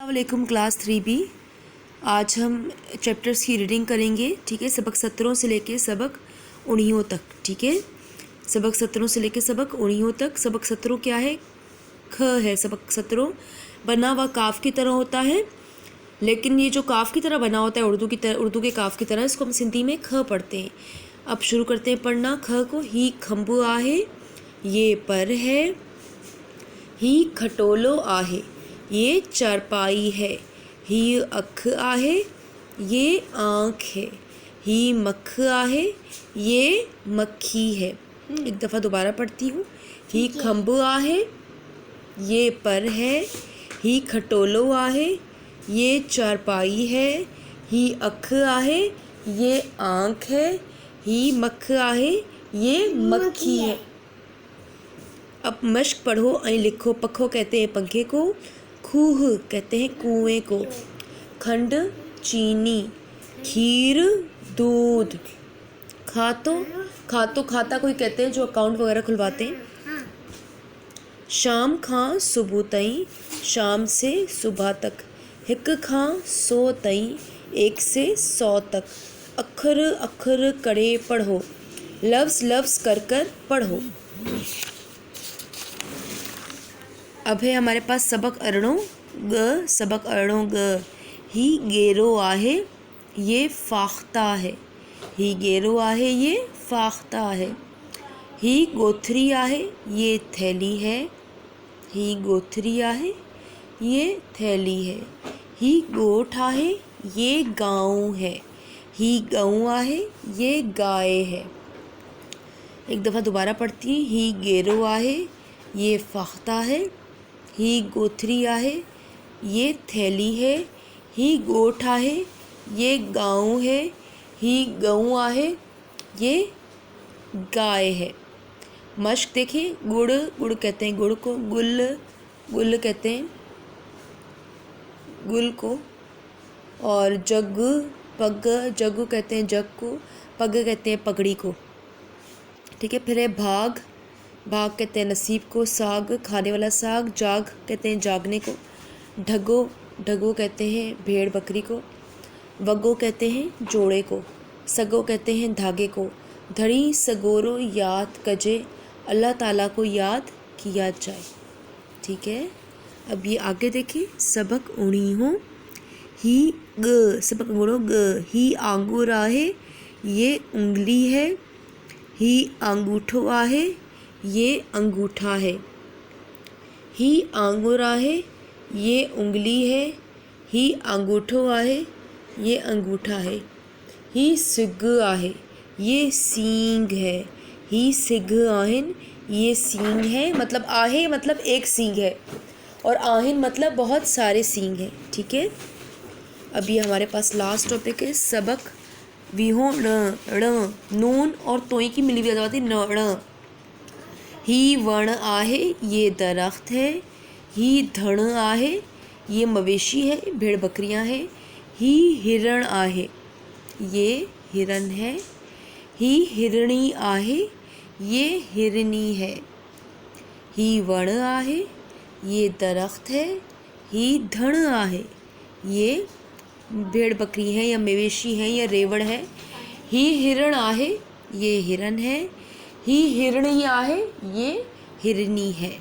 वालेकुम class 3B। आज हम चैप्टर्स की रीडिंग करेंगे। ठीक है, सबक 17 से लेके सबक 19 तक। ठीक है, सबक 17 से लेके सबक 19 तक। सबक 17 क्या है? ख है। सबक 17 बना हुआ काफ की तरह होता है, लेकिन ये जो काफ की तरह बना होता है उर्दू के काफ की तरह, इसको हम सिंधी में ख पढ़ते हैं। अब शुरू करते हैं पढ़ना ख को। ही खंबु आहे, ये पर है। ही खटोलो आहे, ये चारपाई है। ही अख आहे, ये आँख है। ही मक्ख आहे, ये मक्खी है। एक दफ़ा दोबारा पढ़ती हूँ। ही खंबु आहे, ये पर है। ही खटोलो आहे, ये चारपाई है। ही अख आहे, ये आँख है। ही मक्ख आहे, ये मक्खी है। अब मश्क पढ़ो ऐं लिखो। पखो कहते हैं पंखे को। खूह कहते हैं कुएं को। खंड चीनी। खीर दूध। खातो खाता कोई कहते हैं जो अकाउंट वगैरह खुलवाते हैं। शाम खां सुबह ताईं, शाम से सुबह तक। हिक खां 100 ताईं, 1 से 100 तक। अखर अखर करे पढ़ो, लफ्ज़ लफ्ज़ कर कर पढ़ो। अब है हमारे पास सबक अरणो ग। सबक अरणो ग। ही गेरो आहे, ये फाख्ता है। ही गेरो आहे, ये फाख्ता है। ही गोथरी आहे, ये थैली है। ही गोथरी आहे, ये थैली है। ही गोठ आहे, ये गाँव है। ही गऊ आहे, ये गाय है। एक दफ़ा दोबारा पढ़ती हूँ। ही गेरो आहे, ये फाख्ता है। ही गोथरी आहे, ये थैली है। ही गोठ आहे, ये गाँव है। ही गऊ आहे, ये गाय है। मश्क देखिए। गुड़ गुड़ कहते हैं गुड़ को। गुल कहते हैं गुल को। और जग पग जग कहते हैं जग को। पग कहते हैं पगड़ी को। ठीक है, फिर है भाग कहते हैं नसीब को। साग खाने वाला साग। जाग कहते हैं जागने को। ढगो कहते हैं भेड़ बकरी को। वगो कहते हैं जोड़े को। सगो कहते हैं धागे को। धड़ी सगोरो याद कजे, अल्लाह ताला को याद किया जाए। ठीक है, अब ये आगे देखिए। सबक 19 ही ग। सबक बोलो ग। ही आंगूर आहे, ये उंगली है। ही अंगूठो आहे, ये अंगूठा है। ही आंगूर आहे, ये उंगली है। ही अंगूठो आहे, ये अंगूठा है। ही सिग आहे, ये सींग है। ही सिग आहिन, ये सींग है। मतलब आहे मतलब एक सींग है, और आहिन मतलब बहुत सारे सींग हैं। ठीक है, अभी हमारे पास लास्ट टॉपिक है सबक विहो ण। नून और तोई की मिली हुई आती न। ही वण आहे, ये दरख्त है। ही धण आहे, ये मवेशी है, भेड़ बकरियां हैं। ही हिरण आहे, ये हिरन है। ही हिरणी आहे, ये हिरनी है। ही वण आहे, ये दरख्त है। ही धण आहे, ये भेड़ बकरी है या मवेशी है या रेवड़ है। ही हिरण आहे, ये हिरन है। ही हिरणी आहे, ये हिरनी है।